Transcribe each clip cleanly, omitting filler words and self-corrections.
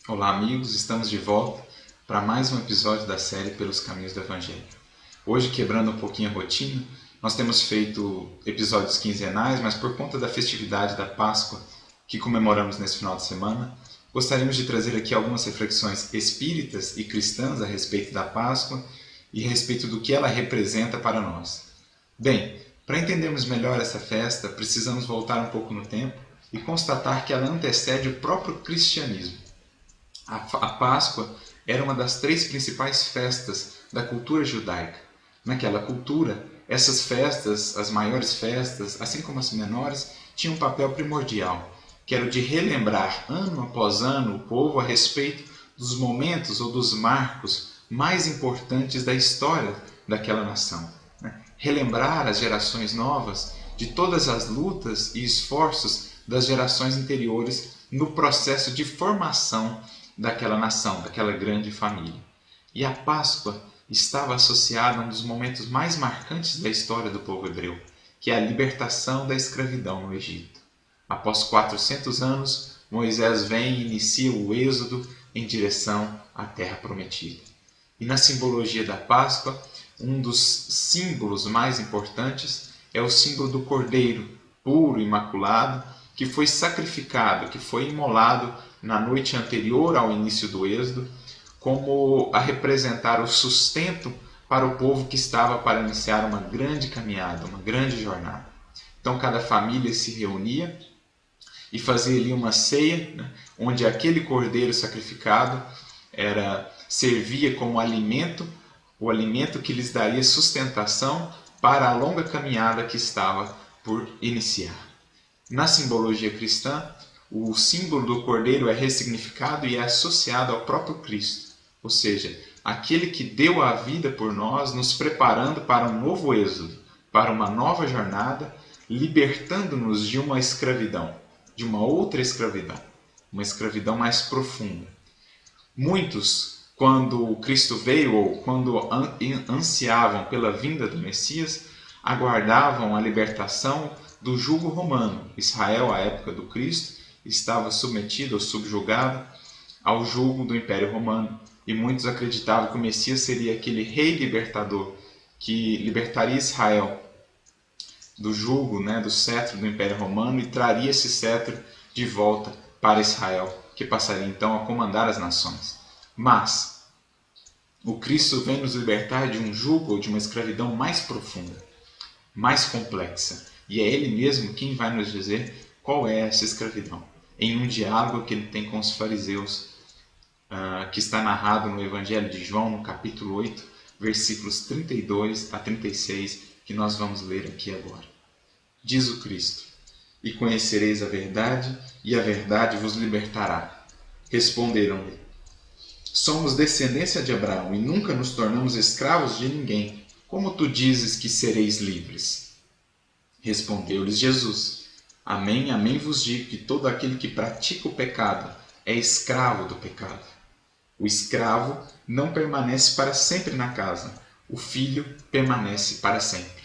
Olá, amigos, estamos de volta para mais um episódio da série Pelos Caminhos do Evangelho. Hoje, quebrando um pouquinho a rotina, nós temos feito episódios quinzenais, mas por conta da festividade da Páscoa que comemoramos nesse final de semana, gostaríamos de trazer aqui algumas reflexões espíritas e cristãs a respeito da Páscoa e a respeito do que ela representa para nós. Bem, para entendermos melhor essa festa, precisamos voltar um pouco no tempo e constatar que ela antecede o próprio cristianismo. A Páscoa era uma das três principais festas da cultura judaica. Naquela cultura, essas festas, as maiores festas, assim como as menores, tinham um papel primordial, que era o de relembrar ano após ano o povo a respeito dos momentos ou dos marcos mais importantes da história daquela nação. Relembrar as gerações novas de todas as lutas e esforços das gerações anteriores no processo de formação daquela nação, daquela grande família. E a Páscoa estava associada a um dos momentos mais marcantes da história do povo hebreu, que é a libertação da escravidão no Egito. Após 400 anos, Moisés vem e inicia o êxodo em direção à terra prometida. E na simbologia da Páscoa, um dos símbolos mais importantes é o símbolo do cordeiro, puro, imaculado, que foi sacrificado, que foi imolado na noite anterior ao início do êxodo, como a representar o sustento para o povo que estava para iniciar uma grande caminhada, uma grande jornada. Então cada família se reunia e fazia ali uma ceia, onde aquele cordeiro sacrificado servia como alimento, o alimento que lhes daria sustentação para a longa caminhada que estava por iniciar. Na simbologia cristã, o símbolo do cordeiro é ressignificado e é associado ao próprio Cristo, ou seja, aquele que deu a vida por nós, nos preparando para um novo êxodo, para uma nova jornada, libertando-nos de uma escravidão, de uma outra escravidão, uma escravidão mais profunda. Muitos, quando Cristo veio ou quando ansiavam pela vinda do Messias, aguardavam a libertação do jugo romano. Israel, à época do Cristo, estava submetido ou subjugado ao jugo do Império Romano. E muitos acreditavam que o Messias seria aquele rei libertador que libertaria Israel do jugo, do cetro do Império Romano e traria esse cetro de volta para Israel, que passaria então a comandar as nações. Mas o Cristo vem nos libertar de um jugo ou de uma escravidão mais profunda, mais complexa. E é Ele mesmo quem vai nos dizer qual é essa escravidão, em um diálogo que Ele tem com os fariseus, que está narrado no Evangelho de João, no capítulo 8, versículos 32 a 36, que nós vamos ler aqui agora. Diz o Cristo: "E conhecereis a verdade, e a verdade vos libertará." Responderam-lhe: "Somos descendência de Abraão e nunca nos tornamos escravos de ninguém. Como tu dizes que sereis livres?" Respondeu-lhes Jesus: "Amém, amém vos digo que todo aquele que pratica o pecado é escravo do pecado. O escravo não permanece para sempre na casa, o filho permanece para sempre.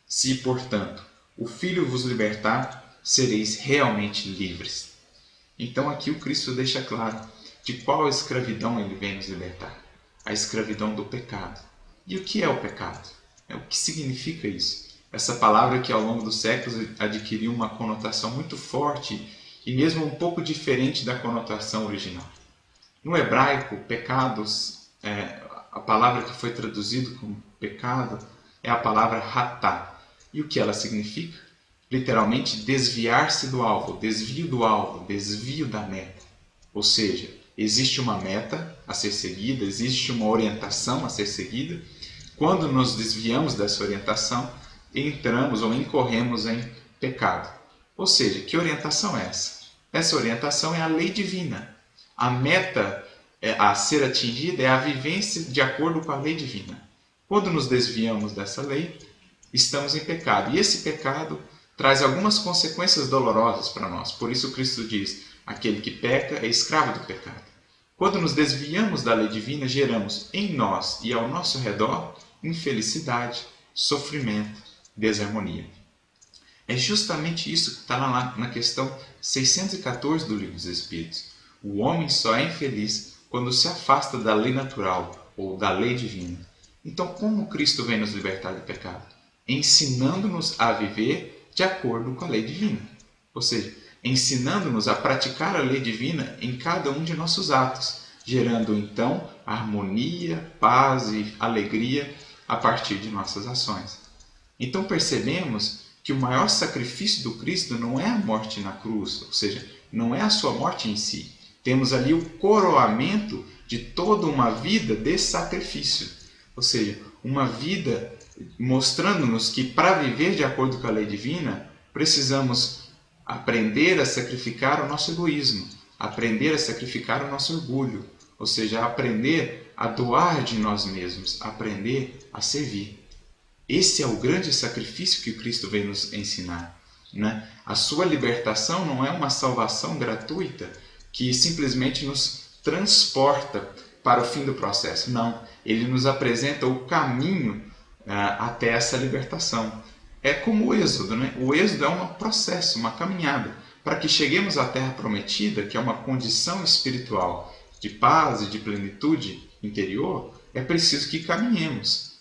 Se, portanto, o filho vos libertar, sereis realmente livres." Então aqui o Cristo deixa claro de qual escravidão ele vem nos libertar. A escravidão do pecado. E o que é o pecado? O que significa isso? Essa palavra que ao longo dos séculos adquiriu uma conotação muito forte e mesmo um pouco diferente da conotação original. No hebraico, pecados, a palavra que foi traduzida como pecado é a palavra ratá. E o que ela significa? Literalmente, desviar-se do alvo, desvio da meta. Ou seja, existe uma meta a ser seguida, existe uma orientação a ser seguida. Quando nos desviamos dessa orientação, entramos ou incorremos em pecado. Ou seja, que orientação é essa? Essa orientação é a lei divina. A meta a ser atingida é a vivência de acordo com a lei divina. Quando nos desviamos dessa lei, estamos em pecado. E esse pecado traz algumas consequências dolorosas para nós. Por isso Cristo diz: aquele que peca é escravo do pecado. Quando nos desviamos da lei divina, geramos em nós e ao nosso redor infelicidade, sofrimento, desarmonia. É justamente isso que está lá na questão 614 do Livro dos Espíritos. O homem só é infeliz quando se afasta da lei natural ou da lei divina. Então, como Cristo vem nos libertar do pecado? Ensinando-nos a viver de acordo com a lei divina. Ou seja, ensinando-nos a praticar a lei divina em cada um de nossos atos, gerando então harmonia, paz e alegria a partir de nossas ações. Então percebemos que o maior sacrifício do Cristo não é a morte na cruz, ou seja, não é a sua morte em si. Temos ali o coroamento de toda uma vida de sacrifício, ou seja, uma vida mostrando-nos que para viver de acordo com a lei divina, precisamos aprender a sacrificar o nosso egoísmo, aprender a sacrificar o nosso orgulho, ou seja, aprender a doar de nós mesmos, aprender a servir. Esse é o grande sacrifício que Cristo veio nos ensinar, né? A sua libertação não é uma salvação gratuita que simplesmente nos transporta para o fim do processo. Não, ele nos apresenta o caminho até essa libertação. É como o êxodo, né? O êxodo é um processo, uma caminhada, para que cheguemos à terra prometida, que é uma condição espiritual de paz e de plenitude interior. É preciso que caminhemos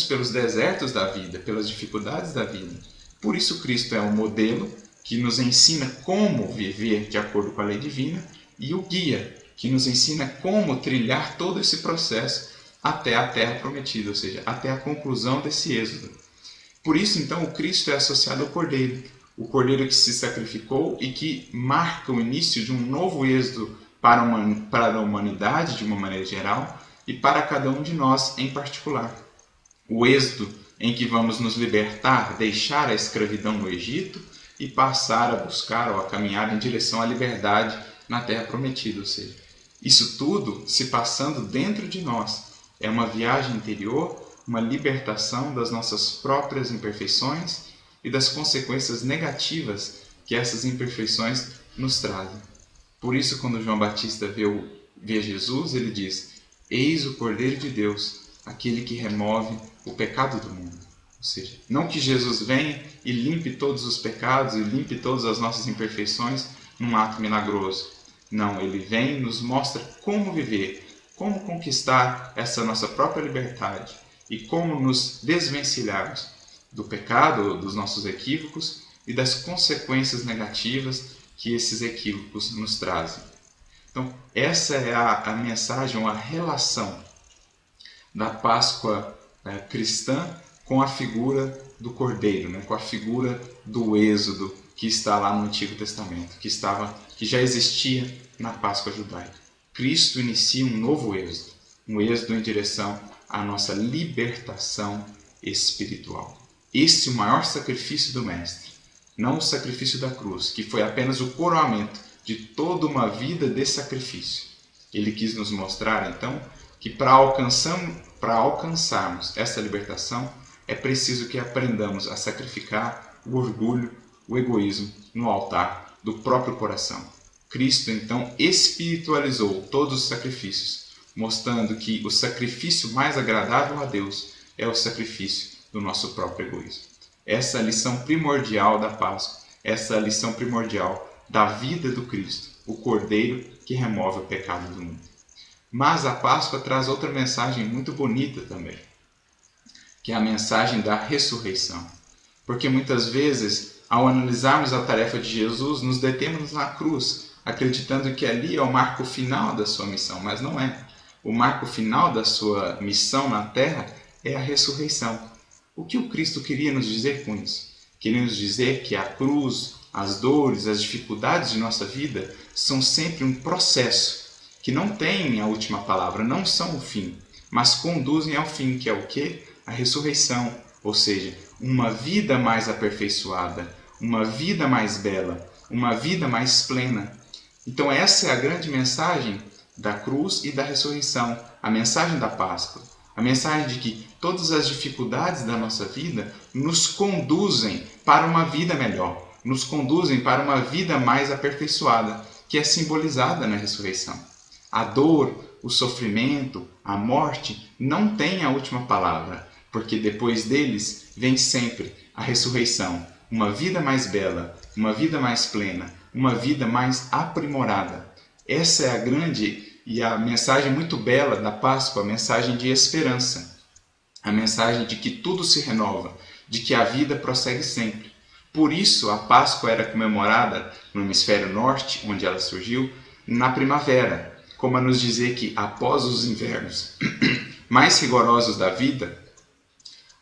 pelos desertos da vida, pelas dificuldades da vida. Por isso Cristo é um modelo que nos ensina como viver de acordo com a lei divina e o guia que nos ensina como trilhar todo esse processo até a terra prometida, ou seja, até a conclusão desse êxodo. Por isso, então, o Cristo é associado ao o Cordeiro que se sacrificou e que marca o início de um novo êxodo para a humanidade de uma maneira geral e para cada um de nós em particular. O êxodo em que vamos nos libertar, deixar a escravidão no Egito e passar a buscar ou a caminhar em direção à liberdade na terra prometida, ou seja, isso tudo se passando dentro de nós. É uma viagem interior, uma libertação das nossas próprias imperfeições e das consequências negativas que essas imperfeições nos trazem. Por isso, quando João Batista vê Jesus, ele diz: eis o Cordeiro de Deus, aquele que remove o pecado do mundo. Ou seja, não que Jesus venha e limpe todos os pecados e limpe todas as nossas imperfeições num ato milagroso. Não, ele vem e nos mostra como viver, como conquistar essa nossa própria liberdade e como nos desvencilharmos do pecado, dos nossos equívocos e das consequências negativas que esses equívocos nos trazem. Então, essa é a mensagem, a relação da Páscoa cristã com a figura do Cordeiro, né? Com a figura do Êxodo que está lá no Antigo Testamento, que já existia na Páscoa judaica. Cristo inicia um novo êxodo, um êxodo em direção à nossa libertação espiritual. Esse é o maior sacrifício do Mestre, não o sacrifício da cruz, que foi apenas o coroamento de toda uma vida de sacrifício. Ele quis nos mostrar, então, que para alcançarmos essa libertação, é preciso que aprendamos a sacrificar o orgulho, o egoísmo no altar do próprio coração. Cristo, então, espiritualizou todos os sacrifícios, mostrando que o sacrifício mais agradável a Deus é o sacrifício do nosso próprio egoísmo. Essa é a lição primordial da Páscoa, essa é a lição primordial da vida do Cristo, o Cordeiro que remove o pecado do mundo. Mas a Páscoa traz outra mensagem muito bonita também, que é a mensagem da ressurreição. Porque muitas vezes, ao analisarmos a tarefa de Jesus, nos detemos na cruz, acreditando que ali é o marco final da sua missão, mas não é. O marco final da sua missão na terra é a ressurreição. O que o Cristo queria nos dizer com isso? Queria nos dizer que a cruz, as dores, as dificuldades de nossa vida são sempre um processo, que não tem a última palavra, não são o fim, mas conduzem ao fim, que é o quê? A ressurreição, ou seja, uma vida mais aperfeiçoada, uma vida mais bela, uma vida mais plena. Então essa é a grande mensagem da cruz e da ressurreição, a mensagem da Páscoa, a mensagem de que todas as dificuldades da nossa vida nos conduzem para uma vida melhor, nos conduzem para uma vida mais aperfeiçoada, que é simbolizada na ressurreição. A dor, o sofrimento, a morte não têm a última palavra, porque depois deles vem sempre a ressurreição, uma vida mais bela, uma vida mais plena, uma vida mais aprimorada. Essa é a grande e a mensagem muito bela da Páscoa, a mensagem de esperança. A mensagem de que tudo se renova, de que a vida prossegue sempre. Por isso, a Páscoa era comemorada no hemisfério norte, onde ela surgiu, na primavera, como a nos dizer que após os invernos mais rigorosos da vida,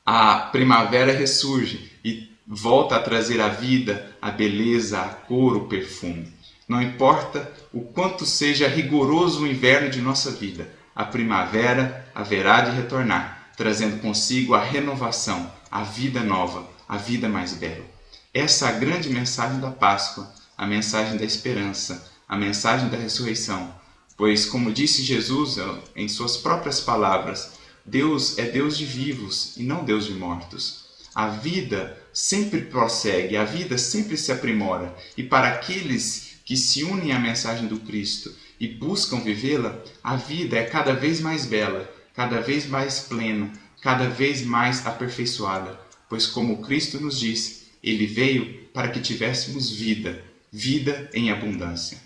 a primavera ressurge e volta a trazer a vida, a beleza, a cor, o perfume. Não importa o quanto seja rigoroso o inverno de nossa vida, a primavera haverá de retornar, trazendo consigo a renovação, a vida nova, a vida mais bela. Essa é a grande mensagem da Páscoa, a mensagem da esperança, a mensagem da ressurreição. Pois, como disse Jesus em suas próprias palavras, Deus é Deus de vivos e não Deus de mortos. A vida sempre prossegue, a vida sempre se aprimora. E para aqueles que se unem à mensagem do Cristo e buscam vivê-la, a vida é cada vez mais bela, cada vez mais plena, cada vez mais aperfeiçoada. Pois, como Cristo nos disse, Ele veio para que tivéssemos vida, vida em abundância.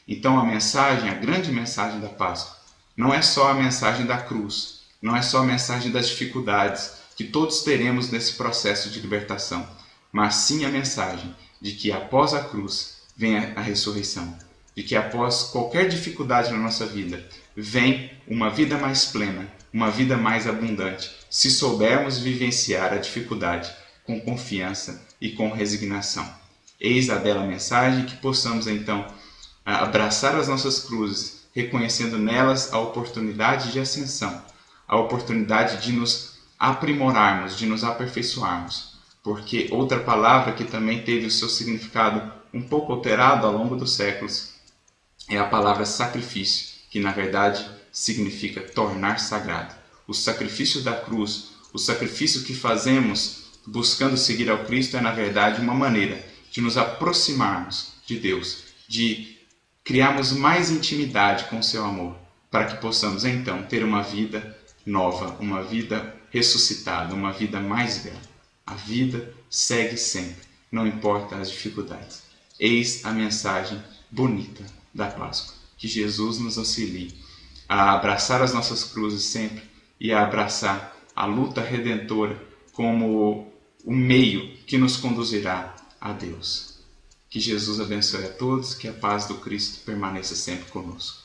Então a mensagem, a grande mensagem da Páscoa, não é só a mensagem da cruz, não é só a mensagem das dificuldades que todos teremos nesse processo de libertação, mas sim a mensagem de que após a cruz vem a ressurreição, de que após qualquer dificuldade na nossa vida, vem uma vida mais plena, uma vida mais abundante, se soubermos vivenciar a dificuldade com confiança e com resignação. Eis a bela mensagem, que possamos então abraçar as nossas cruzes, reconhecendo nelas a oportunidade de ascensão, a oportunidade de nos aprimorarmos, de nos aperfeiçoarmos. Porque outra palavra que também teve o seu significado um pouco alterado ao longo dos séculos é a palavra sacrifício, que na verdade significa tornar sagrado. O sacrifício da cruz, o sacrifício que fazemos buscando seguir ao Cristo é na verdade uma maneira de nos aproximarmos de Deus, de criarmos mais intimidade com o seu amor, para que possamos então ter uma vida nova, uma vida ressuscitada, uma vida mais bela. A vida segue sempre, não importa as dificuldades. Eis a mensagem bonita da Páscoa. Que Jesus nos auxilie a abraçar as nossas cruzes sempre e a abraçar a luta redentora como o meio que nos conduzirá a Deus. Que Jesus abençoe a todos, que a paz do Cristo permaneça sempre conosco.